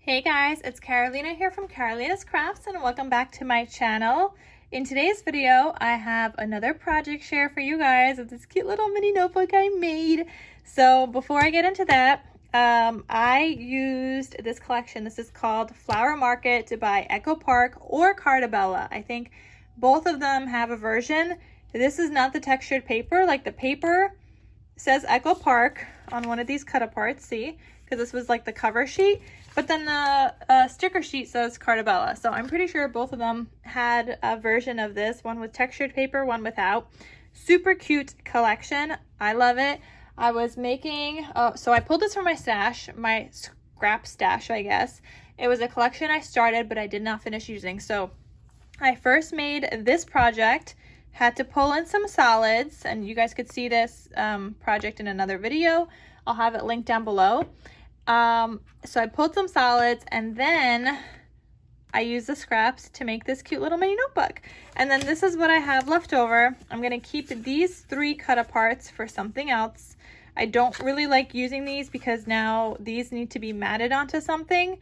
Hey guys, it's Carolina here from KarolinasKrafts and welcome back to my channel. In today's video, I have another project share for you guys of this cute little mini notebook I made. So before I get into that, I used this collection. This is called Flower Market by Echo Park or Carta Bella. I think both of them have a version. This is not the textured paper. Like the paper says Echo Park on one of these cut aparts, see? Because this was like the cover sheet. But then the sticker sheet says Carta Bella. So I'm pretty sure both of them had a version of this. One with textured paper, one without. Super cute collection. I love it. I was making, so I pulled this from my stash, my scrap stash, I guess. It was a collection I started, but I did not finish using. So I first made this project, had to pull in some solids, and you guys could see this project in another video. I'll have it linked down below. So I pulled some solids and then I used the scraps to make this cute little mini notebook. And then this is what I have left over. I'm going to keep these 3 cut aparts for something else. I don't really like using these because now these need to be matted onto something.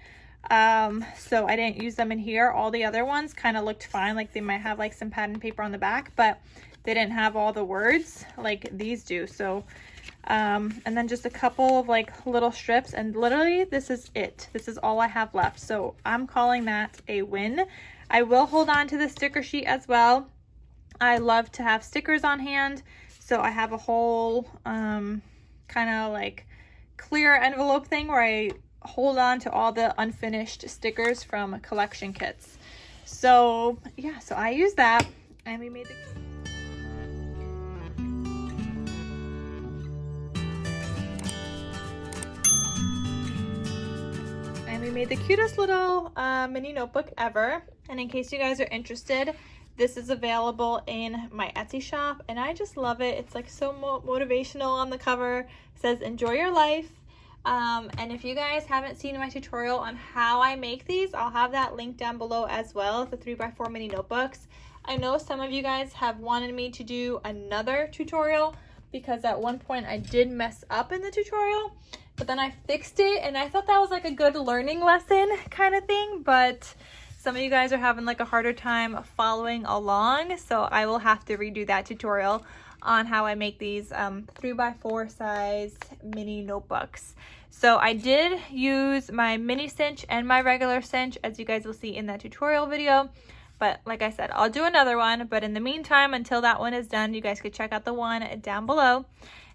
So I didn't use them in here. All the other ones kind of looked fine. Like they might have like some pattern paper on the back, but they didn't have all the words like these do. So and then just a couple of like little strips, and literally this is it. This is all I have left. So I'm calling that a win. I will hold on to the sticker sheet as well. I love to have stickers on hand. So I have a whole kind of like clear envelope thing where I hold on to all the unfinished stickers from collection kits. So yeah, so I used that and we made the cutest little mini notebook ever. And in case you guys are interested, this is available in my Etsy shop and I just love it. It's like so motivational on the cover. It says enjoy your life. And if you guys haven't seen my tutorial on how I make these, I'll have that linked down below as well, the 3x4 mini notebooks. I know some of you guys have wanted me to do another tutorial because at one point I did mess up in the tutorial, but then I fixed it and I thought that was like a good learning lesson kind of thing, but some of you guys are having like a harder time following along, so I will have to redo that tutorial on how I make these 3x4 size mini notebooks. So I did use my mini cinch and my regular cinch, as you guys will see in that tutorial video. But like I said, I'll do another one. But in the meantime, until that one is done, you guys could check out the one down below.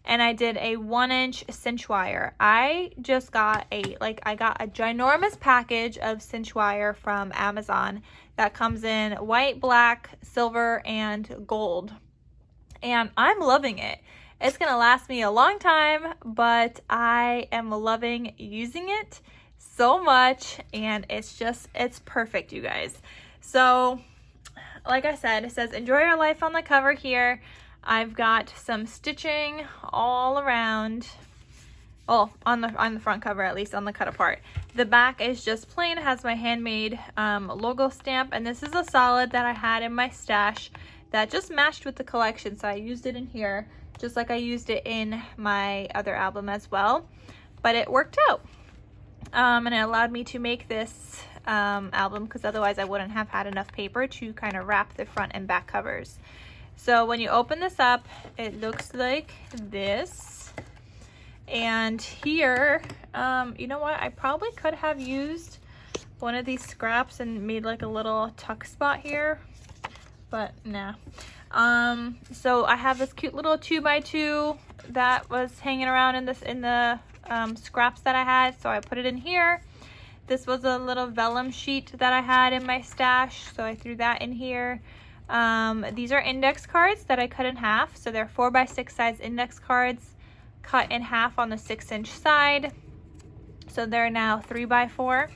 And I did a 1-inch cinch wire. I just got I got a ginormous package of cinch wire from Amazon that comes in white, black, silver, and gold. And I'm loving it. It's gonna last me a long time, but I am loving using it so much, and it's perfect, you guys. So like I said, it says enjoy your life on the cover here. I've got some stitching all around. Well, on the front cover, at least on the cut apart. The back is just plain. It has my handmade logo stamp, and this is a solid that I had in my stash that just matched with the collection, so I used it in here just like I used it in my other album as well. But it worked out, and it allowed me to make this album because otherwise I wouldn't have had enough paper to kind of wrap the front and back covers. So when you open this up, it looks like this. And here, you know what, I probably could have used one of these scraps and made like a little tuck spot here, but nah. So I have this cute little 2x2 that was hanging around in the scraps that I had, so I put it in here. This was a little vellum sheet that I had in my stash, so I threw that in here. These are index cards that I cut in half, so they're 4x6 size index cards cut in half on the 6-inch side, so they're now 3x4.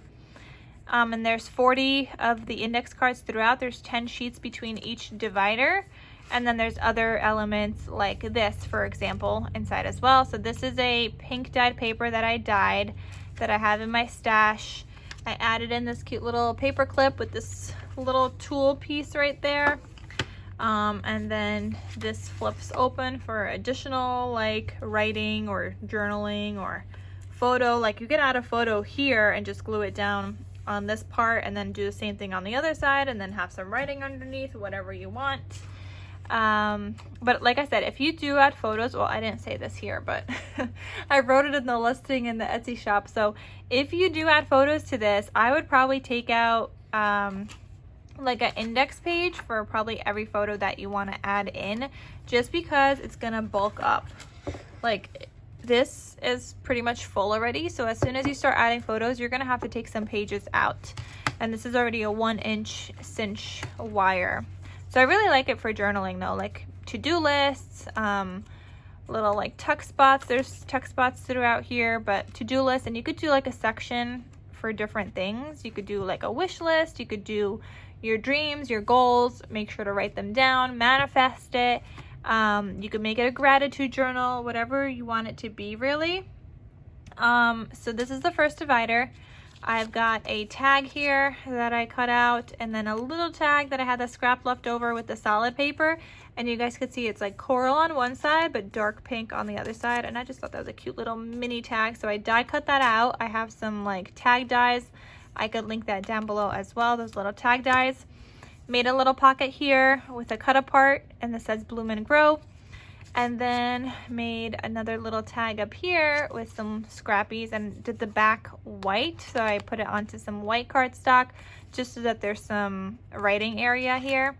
And there's 40 of the index cards throughout. There's 10 sheets between each divider, and then there's other elements like this, for example, inside as well. So this is a pink dyed paper that I dyed that I have in my stash. I added in this cute little paper clip with this little tool piece right there, and then this flips open for additional like writing or journaling or photo, like you can add a photo here and just glue it down on this part and then do the same thing on the other side and then have some writing underneath, whatever you want. But like I said, if you do add photos, well, I didn't say this here, but I wrote it in the listing in the Etsy shop. So if you do add photos to this, I would probably take out like an index page for probably every photo that you want to add in, just because it's gonna bulk up. Like this is pretty much full already, so as soon as you start adding photos, you're gonna have to take some pages out. And this is already a 1-inch cinch wire. So I really like it for journaling though, like to-do lists, little like tuck spots. There's tuck spots throughout here, but to-do lists, and you could do like a section for different things. You could do like a wish list, you could do your dreams, your goals, make sure to write them down, manifest it. You could make it a gratitude journal, whatever you want it to be really. So this is the first divider. I've got a tag here that I cut out, and then a little tag that I had the scrap left over with the solid paper. And you guys could see it's like coral on one side, but dark pink on the other side. And I just thought that was a cute little mini tag. So I die cut that out. I have some like tag dies. I could link that down below as well, those little tag dies. Made a little pocket here with a cut apart, and this says Bloom and Grow. And then made another little tag up here with some scrappies and did the back white. So I put it onto some white cardstock just so that there's some writing area here.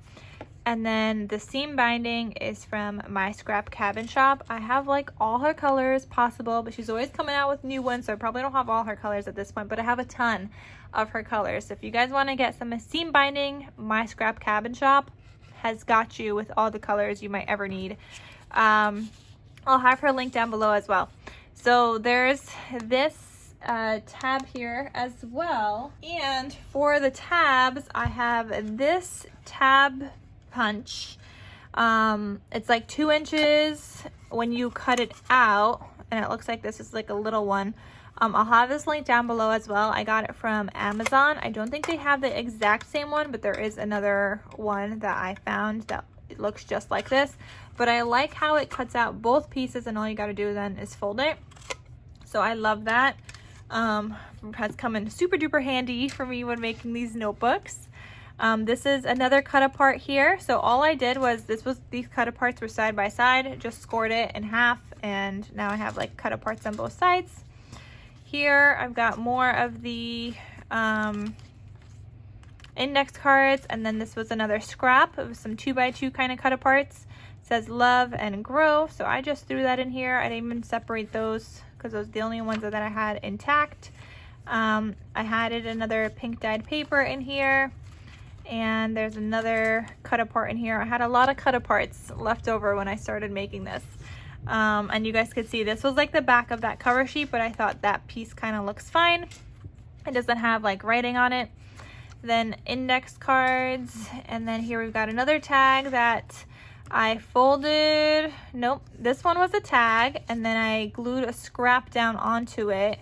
And then the seam binding is from My Scrap Cabin Shop. I have like all her colors possible, but she's always coming out with new ones, so I probably don't have all her colors at this point, but I have a ton of her colors. So if you guys want to get some seam binding, My Scrap Cabin Shop has got you with all the colors you might ever need. I'll have her link down below as well. So there's this tab here as well, and for the tabs I have this tab punch. It's like 2 inches when you cut it out, and it looks like this is like a little one. I'll have this link down below as well. I got it from Amazon. I don't think they have the exact same one, but there is another one that I found that it looks just like this. But I like how it cuts out both pieces, and all you got to do then is fold it. So I love that. Has come in super duper handy for me when making these notebooks. This is another cut apart here. So all I did was these cut aparts were side by side, just scored it in half, and now I have like cut aparts on both sides. Here I've got more of the index cards, and then this was another scrap. It was some 2x2 kind of cut aparts. It says Love and Grow, so I just threw that in here. I didn't even separate those because those are the only ones that I had intact. I added another pink dyed paper in here, and there's another cut apart in here. I had a lot of cut aparts left over when I started making this. And you guys could see this was like the back of that cover sheet, but I thought that piece kind of looks fine. It doesn't have like writing on it. Then index cards, and then here we've got another tag that I folded. Nope, this one was a tag, and then I glued a scrap down onto it,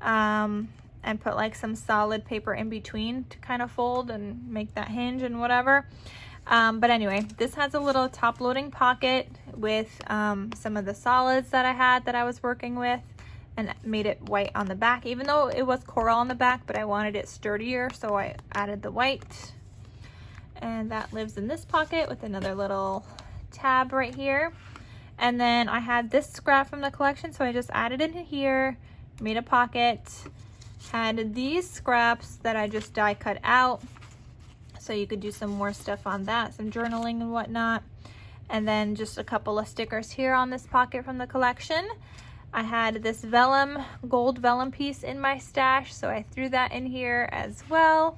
and put like some solid paper in between to kind of fold and make that hinge and whatever. But anyway, this has a little top loading pocket with some of the solids that I had that I was working with, and made it white on the back, even though it was coral on the back, but I wanted it sturdier, so I added the white. And that lives in this pocket with another little tab right here. And then I had this scrap from the collection, so I just added it in here, made a pocket, had these scraps that I just die cut out, so you could do some more stuff on that, some journaling and whatnot. And then just a couple of stickers here on this pocket from the collection. I had this vellum, gold vellum piece in my stash, so I threw that in here as well.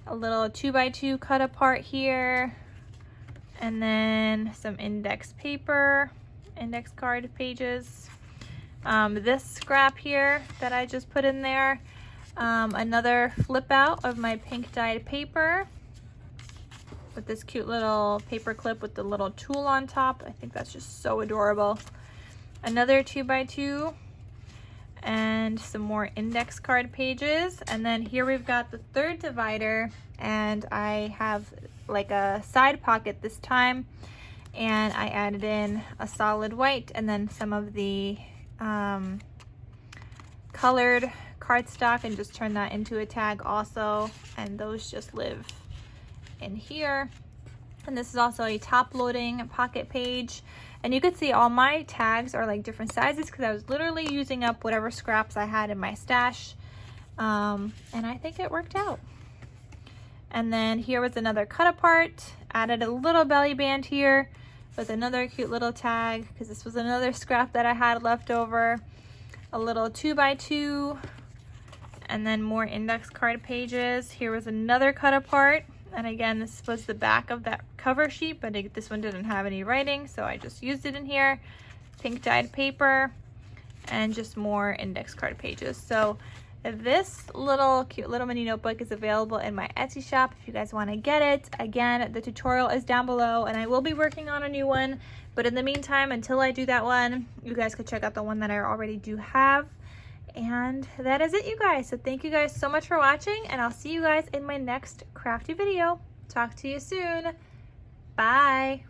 A little 2x2 cut apart here, and then some index paper, index card pages. This scrap here that I just put in there. Another flip out of my pink dyed paper with this cute little paper clip with the little tool on top. I think that's just so adorable. Another 2x2, and some more index card pages. And then here we've got the third divider, and I have like a side pocket this time, and I added in a solid white and then some of the colored cardstock and just turn that into a tag also, and those just live in here. And this is also a top loading pocket page, and you could see all my tags are like different sizes because I was literally using up whatever scraps I had in my stash, and I think it worked out. And then here was another cut apart, added a little belly band here with another cute little tag because this was another scrap that I had left over, a little 2x2, and then more index card pages. Here was another cut apart, and again, this was the back of that cover sheet, but this one didn't have any writing, so I just used it in here. Pink dyed paper, and just more index card pages. So this little cute little mini notebook is available in my Etsy shop if you guys want to get it. Again, the tutorial is down below, and I will be working on a new one, but in the meantime, until I do that one, you guys could check out the one that I already do have. And that is it, you guys. So thank you guys so much for watching, and I'll see you guys in my next crafty video. Talk to you soon. Bye.